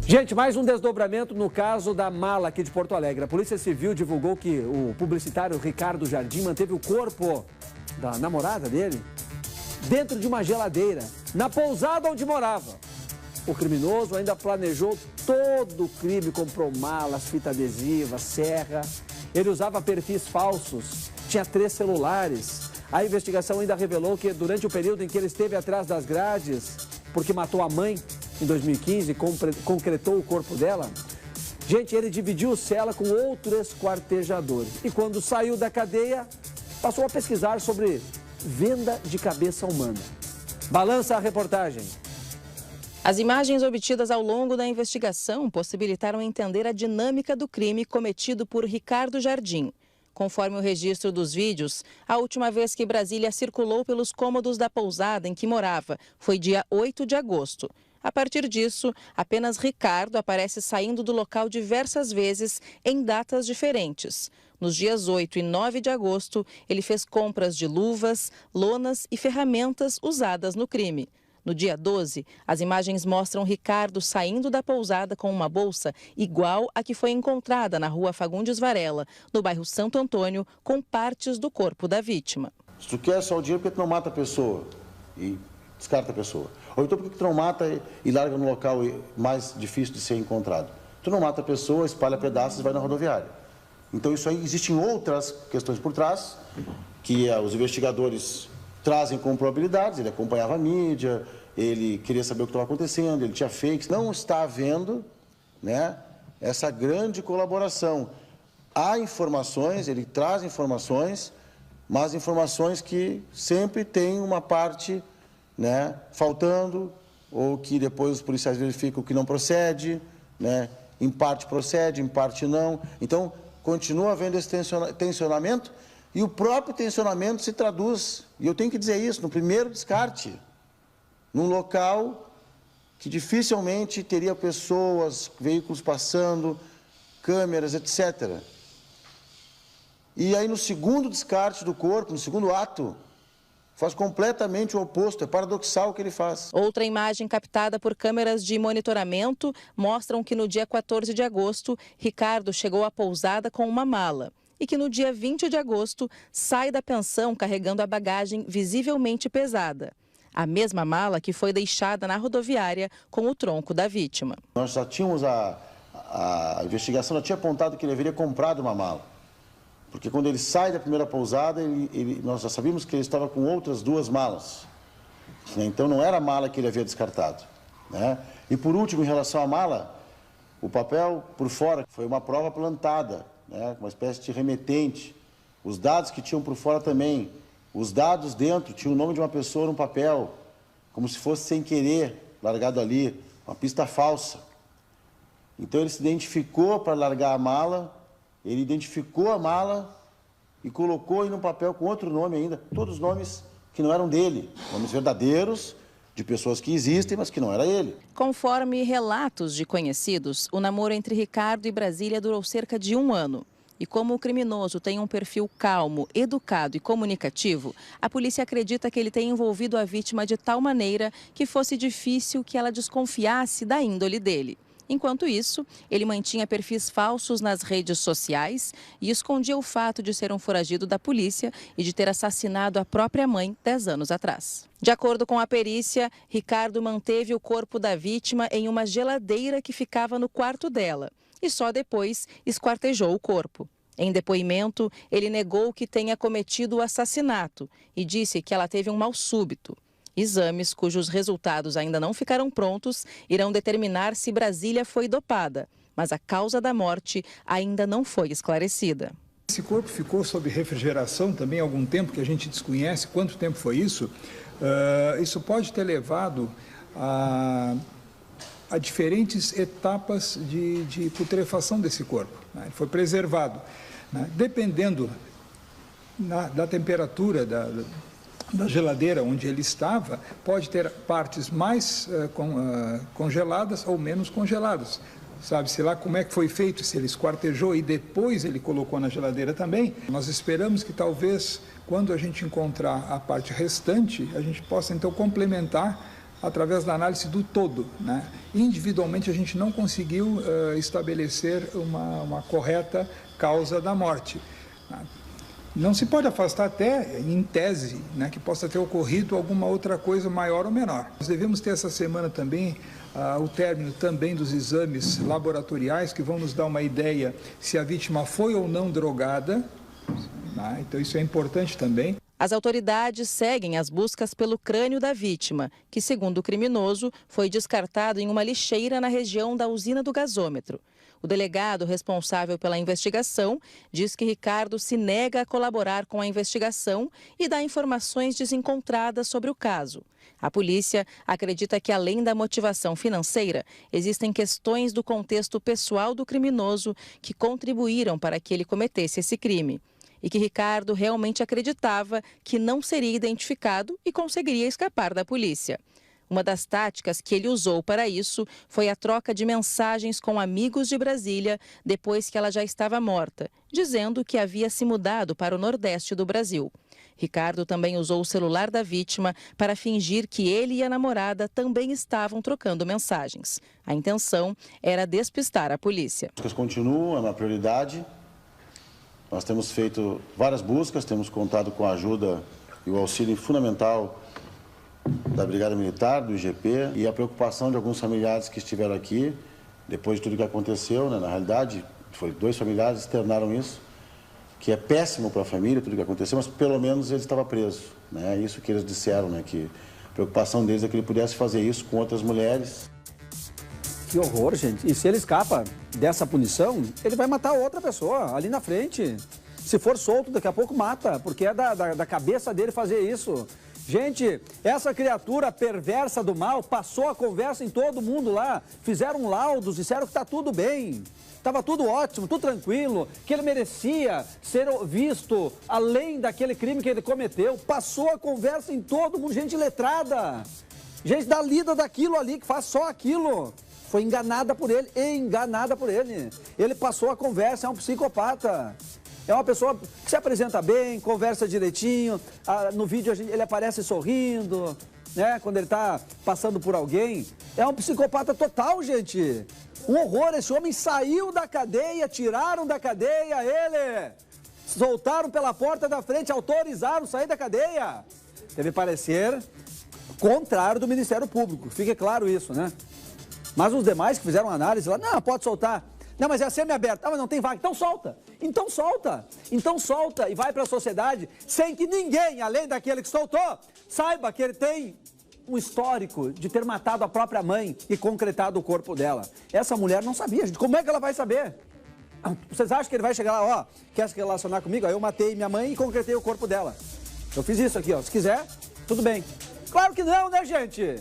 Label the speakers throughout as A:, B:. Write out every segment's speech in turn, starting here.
A: Gente, mais um desdobramento no caso da mala aqui de Porto Alegre. A Polícia Civil divulgou que o publicitário Ricardo Jardim manteve o corpo da namorada dele dentro de uma geladeira, na pousada onde morava. O criminoso ainda planejou todo o crime, comprou malas, fita adesiva, serra. Ele usava perfis falsos, tinha 3 celulares. A investigação ainda revelou que durante o período em que ele esteve atrás das grades, porque matou a mãe em 2015 e concretou o corpo dela, gente, ele dividiu cela com outro esquartejador. E quando saiu da cadeia, passou a pesquisar sobre venda de cabeça humana. Balança a reportagem.
B: As imagens obtidas ao longo da investigação possibilitaram entender a dinâmica do crime cometido por Ricardo Jardim. Conforme o registro dos vídeos, a última vez que Brasília circulou pelos cômodos da pousada em que morava foi dia 8 de agosto. A partir disso, apenas Ricardo aparece saindo do local diversas vezes em datas diferentes. Nos dias 8 e 9 de agosto, ele fez compras de luvas, lonas e ferramentas usadas no crime. No dia 12, as imagens mostram Ricardo saindo da pousada com uma bolsa igual à que foi encontrada na rua Fagundes Varela, no bairro Santo Antônio, com partes do corpo da vítima.
C: Se tu quer só o dinheiro, porque tu não mata a pessoa e descarta a pessoa? Ou então porque tu não mata e larga no local mais difícil de ser encontrado? Tu não mata a pessoa, espalha pedaços e vai na rodoviária. Então isso aí, existem outras questões por trás, que os investigadores trazem com probabilidades. Ele acompanhava a mídia, ele queria saber o que estava acontecendo, ele tinha fakes. Não está havendo, né, essa grande colaboração. Há informações, ele traz informações, mas informações que sempre tem uma parte, né, faltando, ou que depois os policiais verificam que não procede, né, em parte procede, em parte não. Então, continua havendo esse tensionamento, e o próprio tensionamento se traduz, e eu tenho que dizer isso, no primeiro descarte, num local que dificilmente teria pessoas, veículos passando, câmeras, etc. E aí no segundo descarte do corpo, no segundo ato, faz completamente o oposto, é paradoxal o que ele faz.
B: Outra imagem captada por câmeras de monitoramento mostram que no dia 14 de agosto, Ricardo chegou à pousada com uma mala e que no dia 20 de agosto sai da pensão carregando a bagagem visivelmente pesada. A mesma mala que foi deixada na rodoviária com o tronco da vítima.
C: Nós já tínhamos a investigação já tinha apontado que ele haveria comprado uma mala. Porque quando ele sai da primeira pousada, nós já sabíamos que ele estava com outras 2 malas. Então não era a mala que ele havia descartado, né? E por último, em relação à mala, o papel por fora foi uma prova plantada, né? Uma espécie de remetente. Os dados que tinham por fora também. Os dados dentro tinham o nome de uma pessoa no papel, como se fosse sem querer, largado ali, uma pista falsa. Então ele se identificou para largar a mala. Ele identificou a mala e colocou aí no papel com outro nome ainda, todos nomes que não eram dele, nomes verdadeiros, de pessoas que existem, mas que não era ele.
B: Conforme relatos de conhecidos, o namoro entre Ricardo e Brasília durou cerca de 1 ano. E como o criminoso tem um perfil calmo, educado e comunicativo, a polícia acredita que ele tenha envolvido a vítima de tal maneira que fosse difícil que ela desconfiasse da índole dele. Enquanto isso, ele mantinha perfis falsos nas redes sociais e escondia o fato de ser um foragido da polícia e de ter assassinado a própria mãe 10 anos atrás. De acordo com a perícia, Ricardo manteve o corpo da vítima em uma geladeira que ficava no quarto dela e só depois esquartejou o corpo. Em depoimento, ele negou que tenha cometido o assassinato e disse que ela teve um mal súbito. Exames, cujos resultados ainda não ficaram prontos, irão determinar se Brasília foi dopada, mas a causa da morte ainda não foi esclarecida.
D: Esse corpo ficou sob refrigeração também há algum tempo, que a gente desconhece quanto tempo foi isso. Isso pode ter levado a diferentes etapas de putrefação desse corpo, né? Ele foi preservado, né? Dependendo da temperatura da geladeira onde ele estava, pode ter partes mais congeladas ou menos congeladas. Sabe-se lá como é que foi feito, se ele esquartejou e depois ele colocou na geladeira também. Nós esperamos que talvez, quando a gente encontrar a parte restante, a gente possa então complementar através da análise do todo, né? Individualmente, a gente não conseguiu estabelecer uma correta causa da morte. Não se pode afastar até, em tese, né, que possa ter ocorrido alguma outra coisa maior ou menor. Nós devemos ter essa semana também o término também dos exames laboratoriais, que vão nos dar uma ideia se a vítima foi ou não drogada, né? Então isso é importante também.
B: As autoridades seguem as buscas pelo crânio da vítima, que, segundo o criminoso, foi descartado em uma lixeira na região da usina do gasômetro. O delegado responsável pela investigação diz que Ricardo se nega a colaborar com a investigação e dá informações desencontradas sobre o caso. A polícia acredita que, além da motivação financeira, existem questões do contexto pessoal do criminoso que contribuíram para que ele cometesse esse crime. E que Ricardo realmente acreditava que não seria identificado e conseguiria escapar da polícia. Uma das táticas que ele usou para isso foi a troca de mensagens com amigos de Brasília depois que ela já estava morta, dizendo que havia se mudado para o Nordeste do Brasil. Ricardo também usou o celular da vítima para fingir que ele e a namorada também estavam trocando mensagens. A intenção era despistar a polícia.
C: As buscas continuam, é uma prioridade. Nós temos feito várias buscas, temos contado com a ajuda e o auxílio fundamental da Brigada Militar, do IGP, e a preocupação de alguns familiares que estiveram aqui, depois de tudo que aconteceu, né? Na realidade, foi 2 familiares que externaram isso, que é péssimo para a família, tudo que aconteceu, mas pelo menos ele estava preso, né? Isso que eles disseram, né? Que a preocupação deles é que ele pudesse fazer isso com outras mulheres.
A: Que horror, gente. E se ele escapa dessa punição, ele vai matar outra pessoa ali na frente. Se for solto, daqui a pouco mata, porque é da cabeça dele fazer isso. Gente, essa criatura perversa do mal passou a conversa em todo mundo lá. Fizeram laudos, disseram que está tudo bem. Estava tudo ótimo, tudo tranquilo, que ele merecia ser visto além daquele crime que ele cometeu. Passou a conversa em todo mundo, gente letrada. Gente da lida daquilo ali, que faz só aquilo. Foi enganada por ele, enganada por ele. Ele passou a conversa, é um psicopata. É uma pessoa que se apresenta bem, conversa direitinho. No vídeo ele aparece sorrindo, né? Quando ele está passando por alguém. É um psicopata total, gente. Um horror, esse homem saiu da cadeia, tiraram da cadeia ele. Soltaram pela porta da frente, autorizaram sair da cadeia. Deve parecer contrário do Ministério Público, fique claro isso, né? Mas os demais que fizeram análise lá, não, pode soltar. Não, mas é semi-aberto. Ah, mas não tem vaga. Então solta. Então solta. Então solta e vai para a sociedade sem que ninguém, além daquele que soltou, saiba que ele tem um histórico de ter matado a própria mãe e concretado o corpo dela. Essa mulher não sabia, gente. Como é que ela vai saber? Vocês acham que ele vai chegar lá, ó, quer se relacionar comigo? Ó, eu matei minha mãe e concretei o corpo dela. Eu fiz isso aqui, ó. Se quiser, tudo bem. Claro que não, né, gente?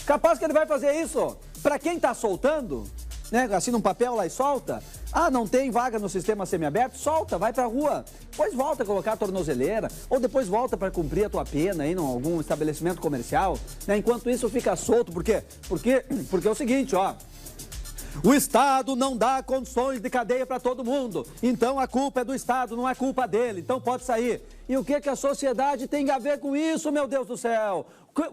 A: Capaz que ele vai fazer isso. Para quem está soltando, né, assina um papel lá e solta. Ah, não tem vaga no sistema semiaberto? Solta, vai pra rua. Depois volta a colocar a tornozeleira, ou depois volta para cumprir a tua pena aí em algum estabelecimento comercial. Né? Enquanto isso fica solto, por quê? Porque é o seguinte, ó. O Estado não dá condições de cadeia para todo mundo. Então a culpa é do Estado, não é culpa dele. Então pode sair. E o que a sociedade tem a ver com isso, meu Deus do céu?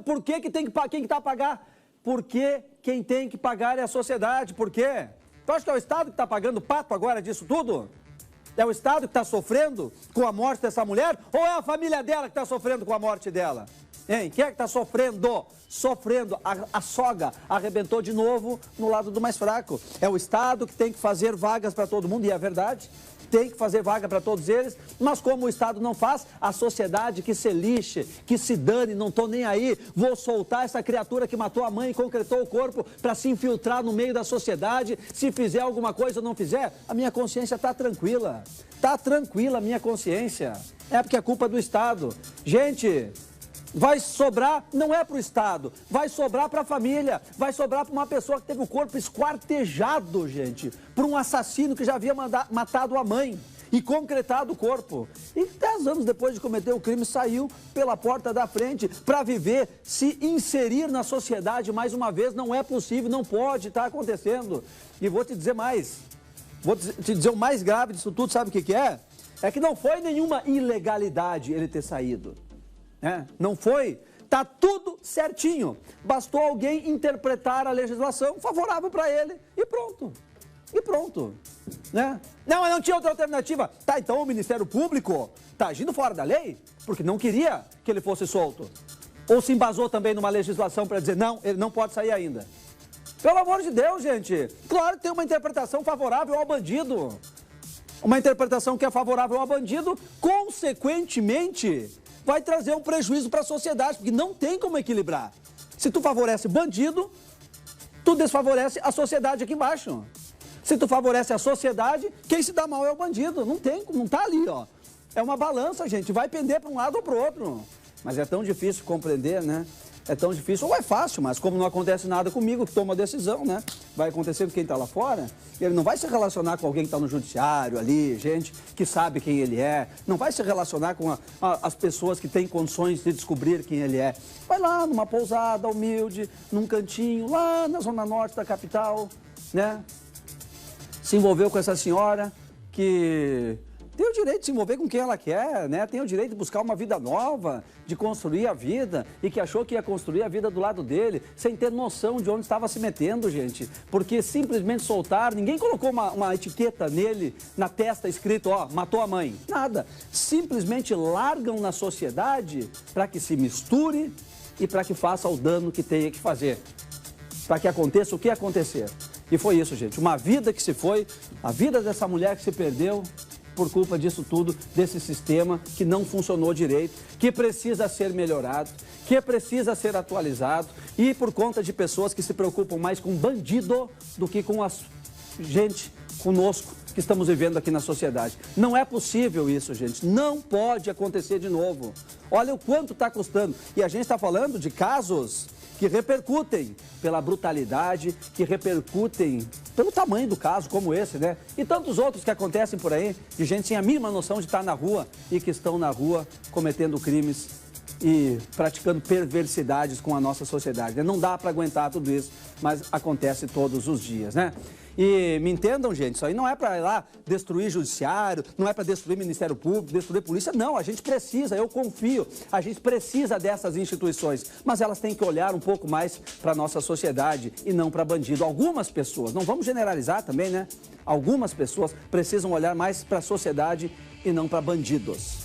A: Por que tem que quem que tá a pagar? Porque quem tem que pagar é a sociedade. Por quê? Tu acha que é o Estado que está pagando o pato agora disso tudo? É o Estado que está sofrendo com a morte dessa mulher? Ou é a família dela que está sofrendo com a morte dela? Hein? Quem é que está sofrendo? Sofrendo. A soga arrebentou de novo no lado do mais fraco. É o Estado que tem que fazer vagas para todo mundo, e é verdade. Tem que fazer vaga para todos eles, mas como o Estado não faz, a sociedade que se lixe, que se dane, não estou nem aí, vou soltar essa criatura que matou a mãe e concretou o corpo para se infiltrar no meio da sociedade, se fizer alguma coisa ou não fizer, a minha consciência está tranquila a minha consciência, é porque é culpa do Estado. Gente, vai sobrar, não é para o Estado, vai sobrar para a família, vai sobrar para uma pessoa que teve o corpo esquartejado, gente, por um assassino que já havia matado a mãe e concretado o corpo. E 10 anos depois de cometer o crime, saiu pela porta da frente para viver, se inserir na sociedade mais uma vez. Não é possível, não pode estar acontecendo. E vou te dizer mais, vou te dizer o mais grave disso tudo, sabe o que é? É que não foi nenhuma ilegalidade ele ter saído. Não foi Tá tudo certinho. Bastou alguém interpretar a legislação favorável para ele e pronto. E pronto. Né? Não, mas não tinha outra alternativa. Tá, então o Ministério Público tá agindo fora da lei porque não queria que ele fosse solto. Ou se embasou também numa legislação para dizer, não, ele não pode sair ainda. Pelo amor de Deus, gente. Claro que tem uma interpretação favorável ao bandido. Uma interpretação que é favorável ao bandido, consequentemente, vai trazer um prejuízo para a sociedade, porque não tem como equilibrar. Se tu favorece bandido, tu desfavorece a sociedade aqui embaixo. Se tu favorece a sociedade, quem se dá mal é o bandido. Não tem, não tá ali, ó. É uma balança, gente. Vai pender para um lado ou para o outro. Mas é tão difícil compreender, né? É tão difícil, ou é fácil, mas como não acontece nada comigo, que toma a decisão, né? Vai acontecer com quem está lá fora, ele não vai se relacionar com alguém que está no judiciário ali, gente que sabe quem ele é, não vai se relacionar com as pessoas que têm condições de descobrir quem ele é. Vai lá numa pousada humilde, num cantinho, lá na zona norte da capital, né? Se envolveu com essa senhora que tem o direito de se envolver com quem ela quer, né? Tem o direito de buscar uma vida nova, de construir a vida, e que achou que ia construir a vida do lado dele, sem ter noção de onde estava se metendo, gente. Porque simplesmente soltaram, ninguém colocou uma etiqueta nele, na testa, escrito, ó, matou a mãe. Nada. Simplesmente largam na sociedade para que se misture e para que faça o dano que tenha que fazer. Para que aconteça o que acontecer. E foi isso, gente. Uma vida que se foi, a vida dessa mulher que se perdeu, por culpa disso tudo, desse sistema que não funcionou direito, que precisa ser melhorado, que precisa ser atualizado e por conta de pessoas que se preocupam mais com bandido do que com a gente conosco que estamos vivendo aqui na sociedade. Não é possível isso, gente. Não pode acontecer de novo. Olha o quanto está custando. E a gente está falando de casos que repercutem pela brutalidade, que repercutem pelo tamanho do caso, como esse, né? E tantos outros que acontecem por aí, de gente sem a mínima noção de estar na rua e que estão na rua cometendo crimes e praticando perversidades com a nossa sociedade, né? Não dá para aguentar tudo isso, mas acontece todos os dias, né? E me entendam, gente, isso aí não é para ir lá destruir judiciário, não é para destruir Ministério Público, destruir polícia, não, a gente precisa, eu confio, a gente precisa dessas instituições, mas elas têm que olhar um pouco mais para a nossa sociedade e não para bandido. Algumas pessoas, não vamos generalizar também, né? Algumas pessoas precisam olhar mais para a sociedade e não para bandidos.